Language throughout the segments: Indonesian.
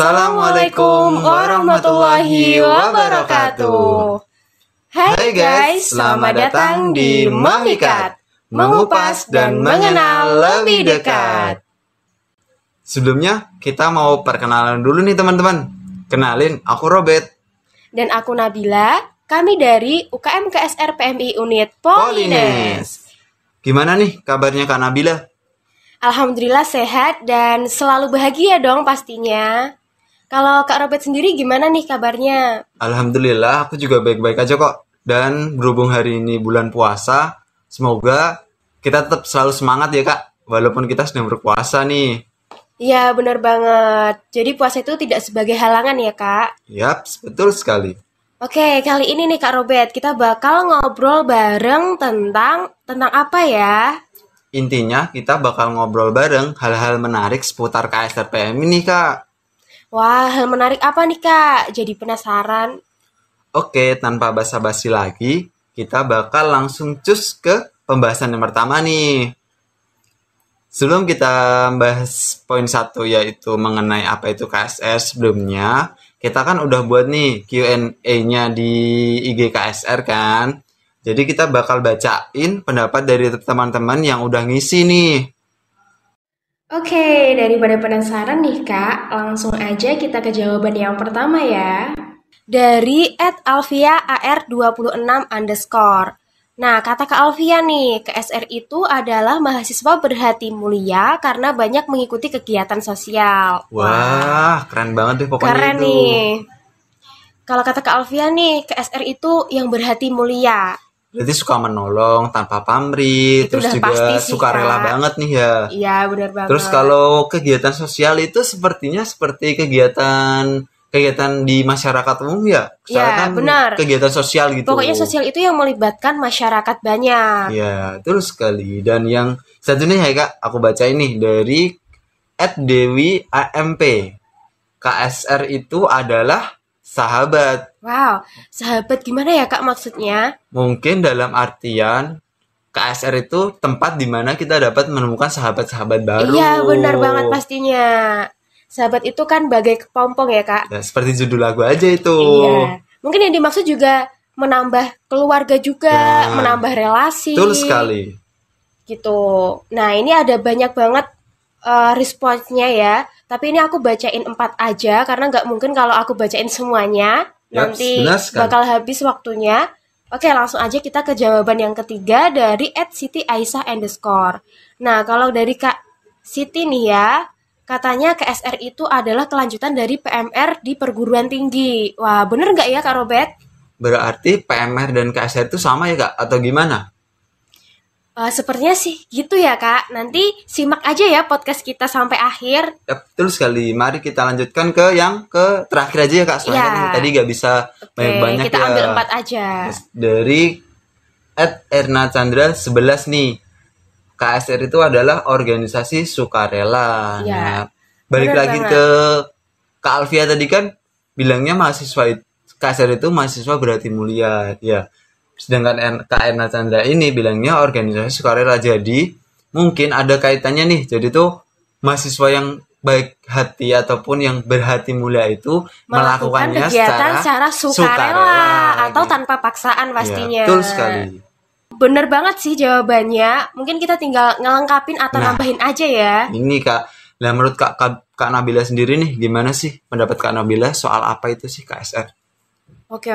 Assalamualaikum warahmatullahi wabarakatuh. Hai guys, selamat datang di Memikat, mengupas dan mengenal lebih dekat. Sebelumnya kita mau perkenalan dulu nih teman-teman. Kenalin, aku Robert. Dan aku Nabila, kami dari UKM KSR PMI Unit Polines. Gimana nih kabarnya Kak Nabila? Alhamdulillah sehat dan selalu bahagia dong pastinya. Kalau Kak Robert sendiri gimana nih kabarnya? Alhamdulillah aku juga baik-baik aja kok. Dan berhubung hari ini bulan puasa, semoga kita tetap selalu semangat ya Kak, walaupun kita sedang berpuasa nih. Iya benar banget. Jadi puasa itu tidak sebagai halangan ya Kak? Yap, betul sekali. Oke, kali ini nih Kak Robert, kita bakal ngobrol bareng tentang apa ya? Intinya kita bakal ngobrol bareng hal-hal menarik seputar KSR PMI nih Kak. Wah, hal menarik apa nih Kak? Jadi penasaran. Oke, tanpa basa-basi lagi, kita bakal langsung cus ke pembahasan yang pertama nih. Sebelum kita bahas poin 1 yaitu mengenai apa itu KSR sebelumnya, kita kan udah buat nih Q&A-nya di IG KSR kan. Jadi kita bakal bacain pendapat dari teman-teman yang udah ngisi nih. Oke, daripada penasaran nih Kak, langsung aja kita ke jawaban yang pertama ya. Dari @alfiaar26_. Nah, kata Kak Alfia nih, KSR itu adalah mahasiswa berhati mulia karena banyak mengikuti kegiatan sosial. Wah, keren banget deh pokoknya Keren itu. nih. Kalau kata Kak Alfia nih, KSR itu yang berhati mulia. Berarti suka menolong tanpa pamrih, Itu terus udah juga pasti sih, suka rela Kak. banget nih ya. Iya, benar banget. Terus kalau kegiatan sosial itu sepertinya seperti kegiatan di masyarakat umum ya? Iya, Soalnya kan benar. kegiatan sosial gitu. Pokoknya sosial itu yang melibatkan masyarakat banyak. Ya, terus sekali. Dan yang satu nih ya Kak, aku baca ini dari @dewi_amp. KSR itu adalah sahabat. Wow, sahabat gimana ya Kak maksudnya? Mungkin dalam artian KSR itu tempat di mana kita dapat menemukan sahabat-sahabat baru. Iya, benar banget pastinya. Sahabat itu kan bagai kepompong ya Kak? Ya, seperti judul lagu aja itu. Iya. Mungkin yang dimaksud juga menambah keluarga juga, Ya, menambah relasi. betul sekali. Gitu. Nah, ini ada banyak banget responsnya ya. Tapi ini aku bacain 4 aja karena nggak mungkin kalau aku bacain semuanya. Yap, Nanti benar sekali. bakal habis waktunya. Oke, langsung aja kita ke jawaban yang ketiga dari @siti_aisyah_. Nah, kalau dari Kak Siti nih ya, katanya KSR itu adalah kelanjutan dari PMR di perguruan tinggi. Wah, bener nggak ya Kak Robert? Berarti PMR dan KSR itu sama ya Kak? Atau gimana? Sepertinya sih gitu ya Kak. Nanti simak aja ya podcast kita sampai akhir. Ya, betul sekali. Mari kita lanjutkan ke yang terakhir aja ya Kak. Soalnya Ya. kan tadi nggak bisa banyak-banyak Kita ya. ambil 4 aja. Dari @ernachandra11 nih. KSR itu adalah organisasi sukarela. Ya, Nah, balik benar lagi banget. ke Kak Alfia tadi kan bilangnya KSR itu mahasiswa berhati mulia. Ya. Sedangkan Kak Erna Chandra ini bilangnya organisasi sukarela. Jadi mungkin ada kaitannya nih. Jadi tuh mahasiswa yang baik hati ataupun yang berhati mulia itu Melakukan melakukannya kegiatan secara sukarela atau gitu. tanpa paksaan pastinya. Ya, betul sekali. Bener banget sih jawabannya. Mungkin kita tinggal ngelengkapin atau Nah, nambahin aja ya. Ini Kak, nah menurut Kak Nabila sendiri nih, gimana sih pendapat Kak Nabila soal apa itu sih KSR? Oke.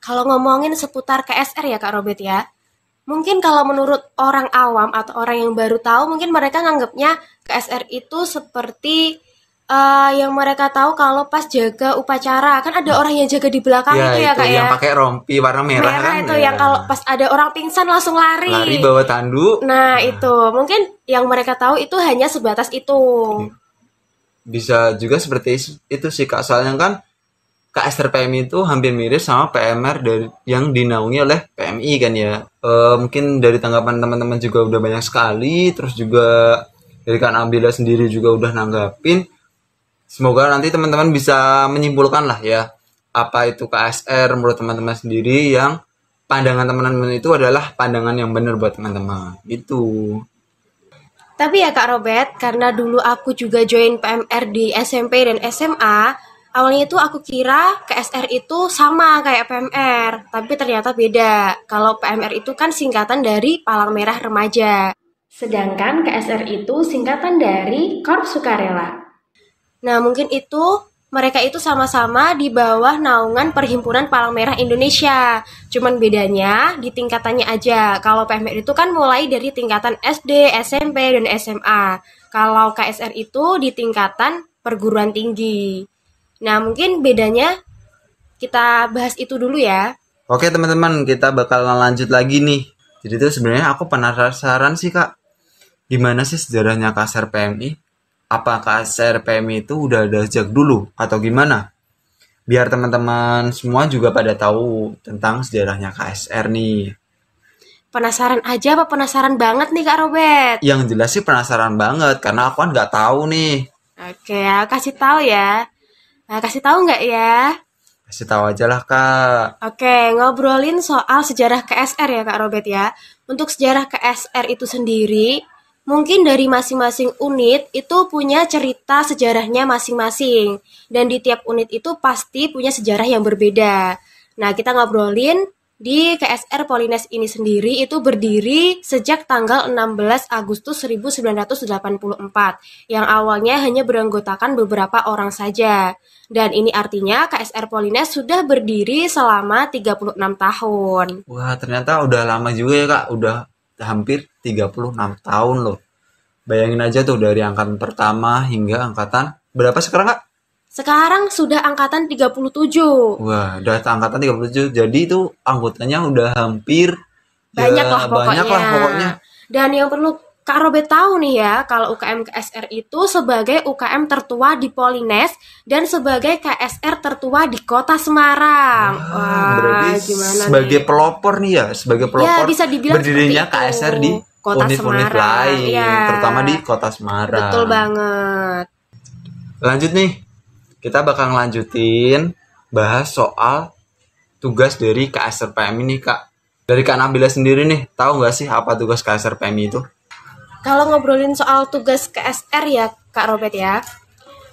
Kalau ngomongin seputar KSR ya Kak Robert ya. Mungkin kalau menurut orang awam atau orang yang baru tahu, mungkin mereka nganggapnya KSR itu seperti yang mereka tahu kalau pas jaga upacara. Kan ada orang yang jaga di belakang Ya, itu ya Kak yang ya. pakai rompi warna merah kan? Itu ya. yang kalau pas ada orang pingsan langsung lari. Lari bawa tandu. Nah, itu mungkin yang mereka tahu itu hanya sebatas itu. Bisa juga seperti itu sih Kak. Soalnya kan KSR PMI itu hampir mirip sama PMR yang dinaungi oleh PMI kan ya. Mungkin dari tanggapan teman-teman juga udah banyak sekali. Terus juga dari Kak Nabila sendiri juga udah nanggapin. Semoga nanti teman-teman bisa menyimpulkan lah ya. Apa itu KSR menurut teman-teman sendiri yang pandangan teman-teman itu adalah pandangan yang benar buat teman-teman. Gitu. Tapi ya Kak Robert, karena dulu aku juga join PMR di SMP dan SMA, awalnya itu aku kira KSR itu sama kayak PMR, tapi ternyata beda. Kalau PMR itu kan singkatan dari Palang Merah Remaja. Sedangkan KSR itu singkatan dari Korps Sukarela. Nah, mungkin itu mereka itu sama-sama di bawah naungan Perhimpunan Palang Merah Indonesia. Cuman bedanya di tingkatannya aja. Kalau PMR itu kan mulai dari tingkatan SD, SMP, dan SMA. Kalau KSR itu di tingkatan perguruan tinggi. Nah, mungkin bedanya kita bahas itu dulu ya. Oke teman-teman, kita bakal lanjut lagi nih. Jadi tuh sebenarnya aku penasaran sih Kak, gimana sih sejarahnya KSR PMI? Apa KSR PMI itu udah ada sejak dulu atau gimana? Biar teman-teman semua juga pada tahu tentang sejarahnya KSR nih. Penasaran aja apa penasaran banget nih Kak Robert? Yang jelas sih penasaran banget karena aku kan nggak tahu nih. Oke, ya, kasih tahu ya. Nah, kasih tahu nggak ya? Kasih tahu aja lah Kak. Oke, ngobrolin soal sejarah KSR ya Kak Robert ya. Untuk sejarah KSR itu sendiri, mungkin dari masing-masing unit itu punya cerita sejarahnya masing-masing. Dan di tiap unit itu pasti punya sejarah yang berbeda. Nah, kita ngobrolin di KSR Polines ini sendiri itu berdiri sejak tanggal 16 Agustus 1984, yang awalnya hanya beranggotakan beberapa orang saja. Dan ini artinya KSR Polines sudah berdiri selama 36 tahun. Wah ternyata udah lama juga ya Kak, udah hampir 36 tahun loh. Bayangin aja tuh dari angkatan pertama hingga angkatan berapa sekarang Kak? Sekarang sudah angkatan 37. Wah, udah angkatan 37. Jadi itu anggotanya udah hampir Banyak ya, lah banyak lah pokoknya. Dan yang perlu Kak Robert tahu nih ya, kalau UKM KSR itu sebagai UKM tertua di Polines dan sebagai KSR tertua di Kota Semarang. Wah, Berarti gimana sebagai nih? pelopor nih ya, sebagai pelopor bisa dibilang berdirinya seperti itu. KSR di Kota unit-unit Semarang, lain, ya. terutama di Kota Semarang. Betul banget. Lanjut nih, kita bakal ngelanjutin bahas soal tugas dari KSR PMI nih Kak. Dari Kak Nabila sendiri nih, tahu nggak sih apa tugas KSR PMI itu? Kalau ngobrolin soal tugas KSR ya Kak Robert ya,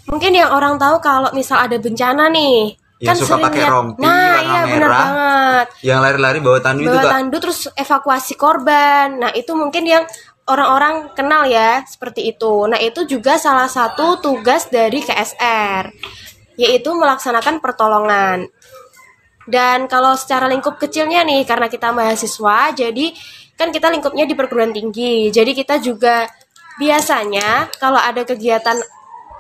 mungkin yang orang tahu kalau misal ada bencana nih, Yang kan suka sering pakai lihat, rompi nah warna iya benar merah, banget, yang lari-lari bawa tandu itu bawa Kak. tandu terus evakuasi korban. Nah itu mungkin yang orang-orang kenal ya seperti itu. Nah itu juga salah satu tugas dari KSR, yaitu melaksanakan pertolongan. Dan kalau secara lingkup kecilnya nih, karena kita mahasiswa, jadi kan kita lingkupnya di perguruan tinggi. Jadi kita juga biasanya kalau ada kegiatan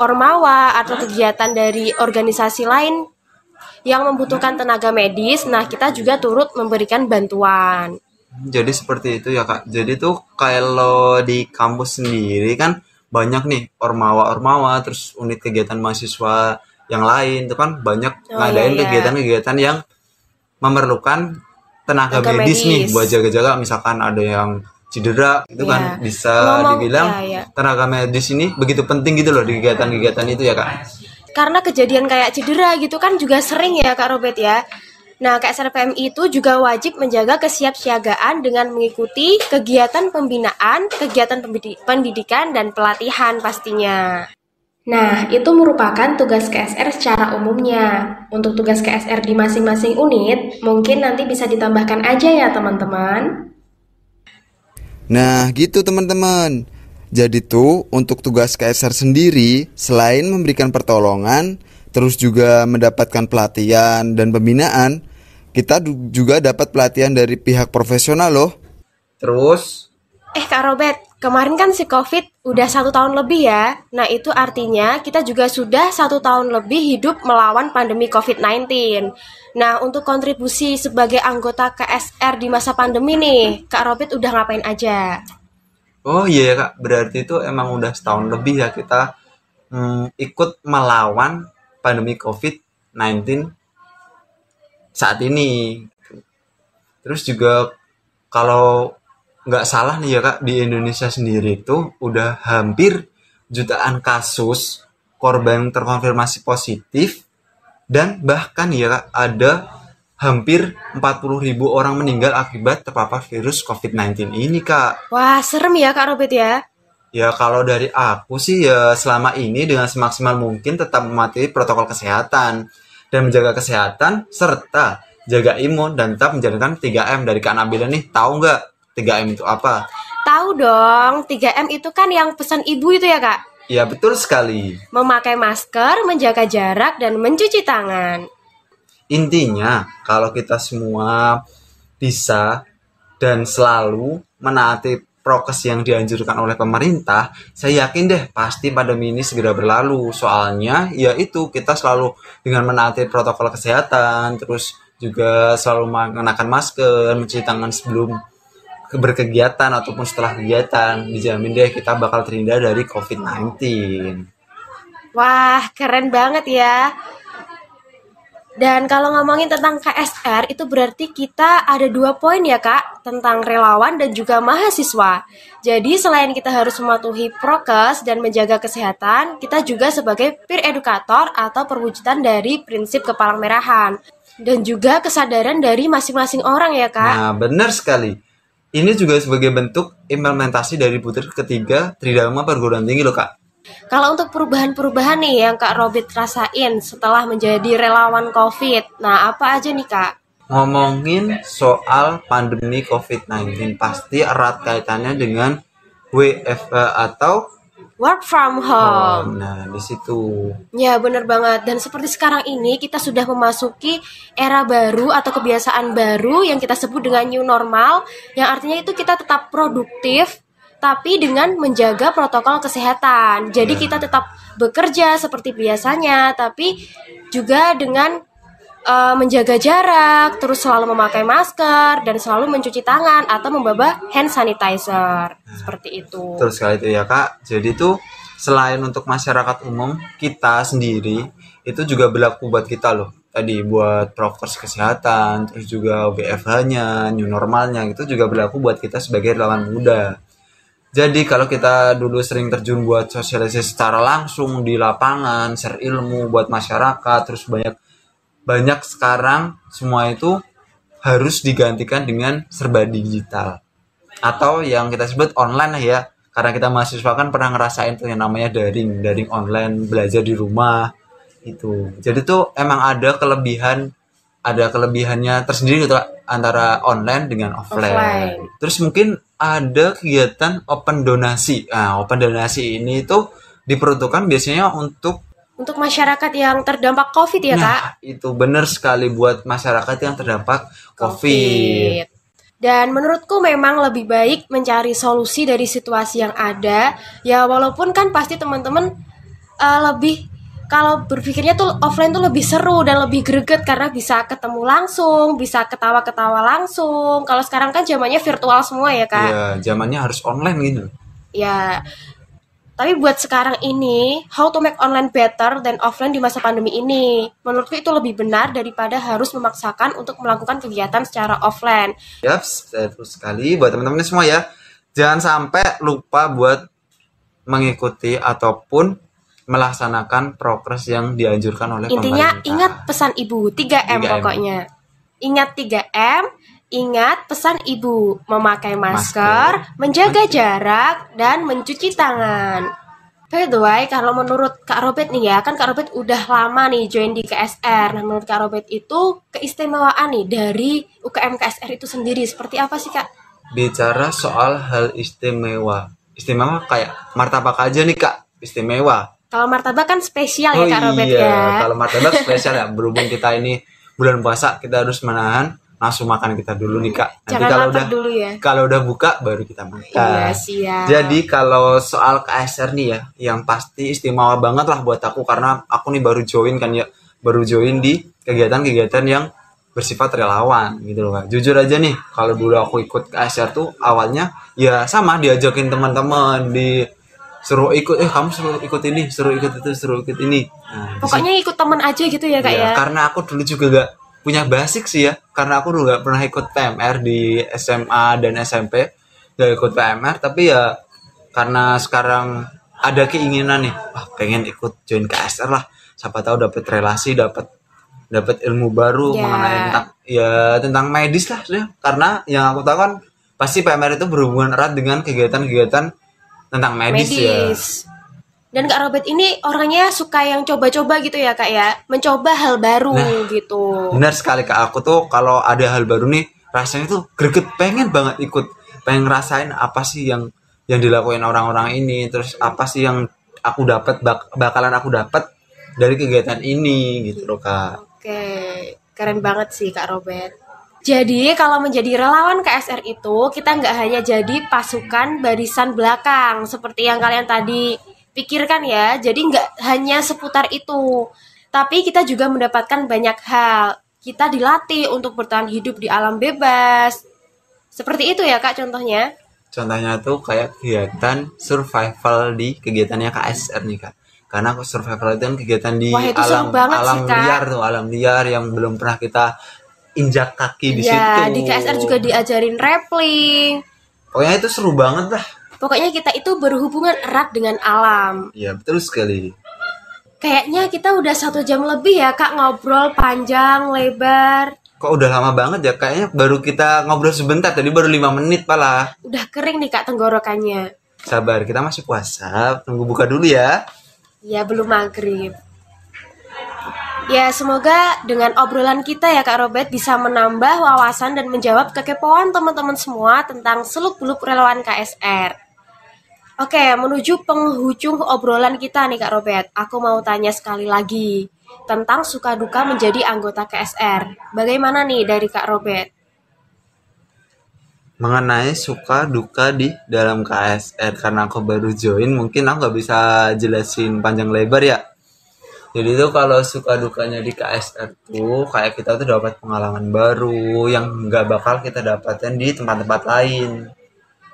ormawa atau kegiatan dari organisasi lain yang membutuhkan tenaga medis, nah kita juga turut memberikan bantuan. Jadi seperti itu ya Kak. Jadi tuh kalau di kampus sendiri kan banyak nih ormawa-ormawa, terus unit kegiatan mahasiswa yang lain itu kan banyak ngadain iya. kegiatan-kegiatan yang memerlukan tenaga medis nih buat jaga-jaga, misalkan ada yang cedera itu kan bisa dibilang tenaga medis ini begitu penting gitu loh di kegiatan-kegiatan itu ya Kak. Karena kejadian kayak cedera gitu kan juga sering ya Kak Robert ya. Nah, KSR PMI itu juga wajib menjaga kesiapsiagaan dengan mengikuti kegiatan pembinaan, kegiatan pendidikan, dan pelatihan pastinya. Nah, itu merupakan tugas KSR secara umumnya. Untuk tugas KSR di masing-masing unit, mungkin nanti bisa ditambahkan aja ya teman-teman. Nah gitu teman-teman. Jadi tuh untuk tugas KSR sendiri, selain memberikan pertolongan, terus juga mendapatkan pelatihan dan pembinaan, kita juga dapat pelatihan dari pihak profesional loh. Terus Kak Robert, kemarin kan si COVID udah 1 tahun lebih ya. Nah itu artinya kita juga sudah 1 tahun lebih hidup melawan pandemi COVID-19. Nah untuk kontribusi sebagai anggota KSR di masa pandemi nih, Kak Robert udah ngapain aja? oh iya ya Kak, berarti itu emang udah setahun lebih ya kita ikut melawan pandemi COVID-19 saat ini. Terus juga kalau nggak salah nih ya Kak, di Indonesia sendiri itu udah hampir jutaan kasus korban terkonfirmasi positif, dan bahkan ya Kak, ada hampir 40.000 orang meninggal akibat terpapar virus COVID-19 ini Kak. Wah serem ya Kak Robert ya. Ya kalau dari aku sih ya selama ini dengan semaksimal mungkin tetap mematuhi protokol kesehatan dan menjaga kesehatan serta jaga imun dan tetap menjalankan 3M dari Kak Nabila nih. Tahu nggak 3M itu apa? Tahu dong, 3M itu kan yang pesan ibu itu ya Kak? Ya betul sekali. Memakai masker, menjaga jarak, dan mencuci tangan. Intinya kalau kita semua bisa dan selalu menaati prokes yang dianjurkan oleh pemerintah, saya yakin deh pasti pandemi ini segera berlalu. Soalnya ya itu kita selalu dengan menaati protokol kesehatan, terus juga selalu mengenakan masker, mencuci tangan sebelum berkegiatan ataupun setelah kegiatan, dijamin deh kita bakal terhindar dari COVID-19. Wah, keren banget ya. Dan kalau ngomongin tentang KSR, itu berarti kita ada 2 poin ya Kak, tentang relawan dan juga mahasiswa. Jadi selain kita harus mematuhi prokes dan menjaga kesehatan, kita juga sebagai peer educator atau perwujudan dari prinsip kepalang merahan. Dan juga kesadaran dari masing-masing orang ya Kak. Nah, benar sekali. Ini juga sebagai bentuk implementasi dari butir ketiga Tridharma Perguruan Tinggi loh Kak. Kalau untuk perubahan-perubahan nih yang Kak Robert rasain setelah menjadi relawan COVID, nah apa aja nih Kak? Ngomongin soal pandemi COVID-19 pasti erat kaitannya dengan WFH atau Work from home. Nah, di situ. Ya bener banget. Dan seperti sekarang ini kita sudah memasuki era baru atau kebiasaan baru yang kita sebut dengan new normal, yang artinya itu kita tetap produktif tapi dengan menjaga protokol kesehatan. Jadi kita tetap bekerja seperti biasanya, tapi juga dengan menjaga jarak, terus selalu memakai masker dan selalu mencuci tangan atau membawa hand sanitizer. Seperti itu. Terus sekali itu ya Kak. Jadi tuh selain untuk masyarakat umum, kita sendiri itu juga berlaku buat kita loh. Tadi buat prokes kesehatan, terus juga WFH-nya, new normalnya itu juga berlaku buat kita sebagai relawan muda. Jadi kalau kita dulu sering terjun buat sosialisasi secara langsung di lapangan, share ilmu buat masyarakat, terus banyak sekarang semua itu harus digantikan dengan serba digital atau yang kita sebut online lah ya, karena kita mahasiswa kan pernah ngerasain tuh yang namanya daring online, belajar di rumah itu. Jadi tuh emang ada kelebihannya tersendiri gitu antara online dengan offline. Terus mungkin ada kegiatan open donasi. Nah, open donasi ini tuh diperuntukkan biasanya untuk masyarakat yang terdampak COVID ya Kak? Itu benar sekali buat masyarakat yang terdampak COVID. Dan menurutku memang lebih baik mencari solusi dari situasi yang ada. Ya walaupun kan pasti teman-teman lebih, kalau berpikirnya tuh offline tuh lebih seru dan lebih greget karena bisa ketemu langsung, bisa ketawa-ketawa langsung. Kalau sekarang kan zamannya virtual semua ya Kak? Iya, zamannya harus online gitu. Ya, tapi buat sekarang ini, how to make online better than offline di masa pandemi ini. Menurutku itu lebih benar daripada harus memaksakan untuk melakukan kegiatan secara offline. Yap, terus sekali buat teman-teman semua ya. Jangan sampai lupa buat mengikuti ataupun melaksanakan prokes yang dianjurkan oleh Intinya pemerintah. ingat pesan ibu, 3M pokoknya. Ingat 3M, ingat pesan ibu, memakai masker, menjaga jarak, dan mencuci tangan. By the way, kalau menurut Kak Robert nih ya, kan Kak Robert udah lama nih join di KSR. Nah, menurut Kak Robert itu keistimewaan nih dari UKM KSR itu sendiri, seperti apa sih Kak? Bicara soal hal istimewa. Istimewa kayak martabak aja nih Kak, istimewa. Kalau martabak kan spesial ya Kak Robert ya. Kalau martabak spesial ya, berhubung kita ini bulan puasa, kita harus menahan nafsu makan kita dulu nih Kak. Nanti kalau udah buka baru kita makan. Iya, siap. Jadi kalau soal KSR nih ya, yang pasti istimewa banget lah buat aku karena aku nih baru join kan ya, baru join di kegiatan-kegiatan yang bersifat relawan gitu loh Kak. Jujur aja nih, kalau dulu aku ikut KSR tuh awalnya ya sama diajakin teman-teman, suruh ikut, kamu suruh ikut ini, suruh ikut itu, suruh ikut ini. Nah, pokoknya ikut teman aja gitu ya Kak ya. Karena aku dulu juga gak punya basic sih ya, karena aku dulu gak pernah ikut PMR di SMA dan SMP, gak ikut PMR, tapi ya karena sekarang ada keinginan nih, pengen ikut join KSR lah, siapa tahu dapat relasi, dapat ilmu baru mengenai tentang medis lah ya. Karena yang aku tahu kan pasti PMR itu berhubungan erat dengan kegiatan-kegiatan tentang medis ya. Dan Kak Robert ini orangnya suka yang coba-coba gitu ya Kak ya, mencoba hal baru gitu. Benar sekali Kak, aku tuh kalau ada hal baru nih rasanya tuh greget, pengen banget ikut, pengen ngerasain apa sih yang dilakuin orang-orang ini, terus apa sih yang aku dapat bakalan aku dapat dari kegiatan ini gitu loh Kak. Oke, keren banget sih Kak Robert. Jadi kalau menjadi relawan KSR itu kita nggak hanya jadi pasukan barisan belakang seperti yang kalian tadi pikirkan ya. Jadi nggak hanya seputar itu, tapi kita juga mendapatkan banyak hal. Kita dilatih untuk bertahan hidup di alam bebas. Seperti itu ya Kak contohnya. Contohnya tuh kayak kegiatan survival di kegiatannya KSR nih Kak. Karena survival itu kan kegiatan di alam liar tuh, alam liar yang belum pernah kita injak kaki di situ. Ya, di KSR juga diajarin rappling. Pokoknya itu seru banget lah. Pokoknya kita itu berhubungan erat dengan alam. Iya, betul sekali. Kayaknya kita udah 1 jam lebih ya Kak ngobrol panjang lebar. Kok udah lama banget ya? Kayaknya baru kita ngobrol sebentar, tadi baru 5 menit malah. Udah kering nih Kak tenggorokannya. Sabar, kita masih puasa. Tunggu buka dulu ya. Ya, belum maghrib. Ya, semoga dengan obrolan kita ya Kak Robert bisa menambah wawasan dan menjawab kekepoan teman-teman semua tentang seluk-beluk relawan KSR. Oke, menuju penghujung obrolan kita nih Kak Robert. Aku mau tanya sekali lagi tentang suka duka menjadi anggota KSR. Bagaimana nih dari Kak Robert? Mengenai suka duka di dalam KSR, karena aku baru join, mungkin aku nggak bisa jelasin panjang lebar ya. Jadi tuh kalau suka dukanya di KSR tuh kayak kita tuh dapat pengalaman baru yang nggak bakal kita dapatin di tempat-tempat lain.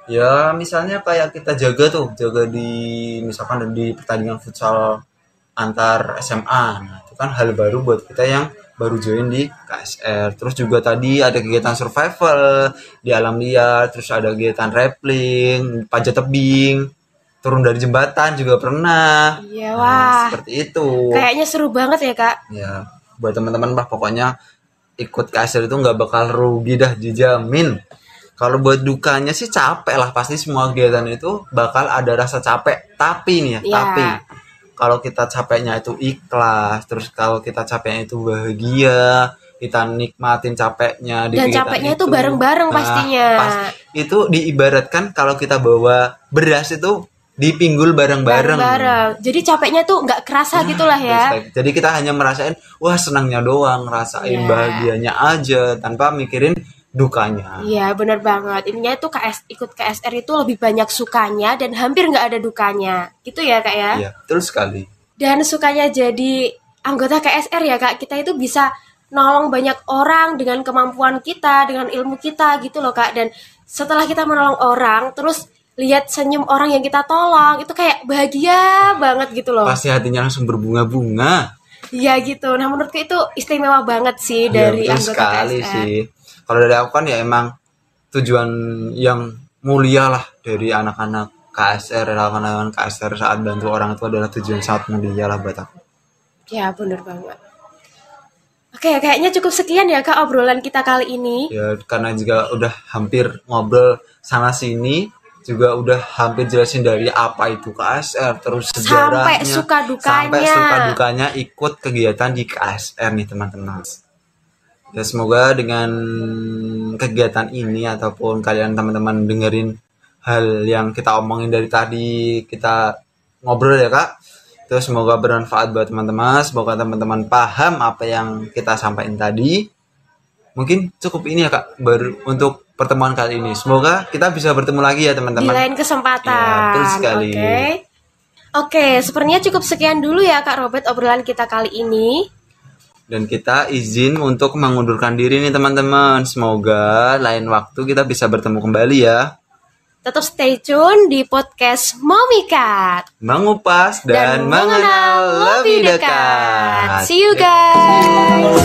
Ya misalnya kayak kita jaga di misalkan di pertandingan futsal antar SMA. Nah itu kan hal baru buat kita yang baru join di KSR. Terus juga tadi ada kegiatan survival di alam liar, terus ada kegiatan rappling, panjat tebing, turun dari jembatan juga pernah. Iya, wah. Seperti itu. Kayaknya seru banget ya Kak. Ya, buat teman-teman bah pokoknya ikut KSR itu nggak bakal rugi dah, dijamin. Kalau buat dukanya sih capek lah, pasti semua kegiatan itu bakal ada rasa capek. Tapi nih ya, tapi kalau kita capeknya itu ikhlas, terus kalau kita capeknya itu bahagia, kita nikmatin capeknya di dan capeknya itu bareng-bareng pastinya. Itu diibaratkan kalau kita bawa beras itu dipinggul bareng-bareng. Jadi capeknya tuh nggak kerasa gitulah ya. Jadi kita hanya merasain wah senangnya doang, ngerasain bahagianya aja tanpa mikirin dukanya. Iya benar banget. Intinya itu ikut KSR itu lebih banyak sukanya dan hampir nggak ada dukanya. Gitu ya Kak ya? Iya betul sekali. Dan sukanya jadi anggota KSR ya Kak, kita itu bisa nolong banyak orang dengan kemampuan kita, dengan ilmu kita gitu loh Kak. Dan setelah kita menolong orang, terus lihat senyum orang yang kita tolong, itu kayak bahagia banget gitu loh. Pasti hatinya langsung berbunga-bunga. Iya gitu. Nah menurutku itu istimewa banget sih dari anggota sekali KSR. Sih. Kalau dari aku kan ya emang tujuan yang mulia lah dari anak-anak KSR, relawan KSR saat bantu orang itu adalah tujuan sangat mulia lah buat aku. Ya bener banget. Oke, kayaknya cukup sekian ya Kak obrolan kita kali ini. Ya karena juga udah hampir ngobrol sana sini, juga udah hampir jelasin dari apa itu KSR, terus sejarahnya, sampai suka dukanya ikut kegiatan di KSR nih teman-teman. Ya semoga dengan kegiatan ini ataupun kalian teman-teman dengerin hal yang kita omongin dari tadi, kita ngobrol ya Kak. Terus semoga bermanfaat buat teman-teman, semoga teman-teman paham apa yang kita sampaikan tadi. Mungkin cukup ini ya Kak baru untuk pertemuan kali ini. Semoga kita bisa bertemu lagi ya teman-teman. Di lain kesempatan. Ya, betul sekali. Oke, sepertinya cukup sekian dulu ya Kak Robert obrolan kita kali ini. Dan kita izin untuk mengundurkan diri nih teman-teman. Semoga lain waktu kita bisa bertemu kembali ya. Tetap stay tune di podcast Momikat. Mengupas dan mengenal lebih dekat. See you guys.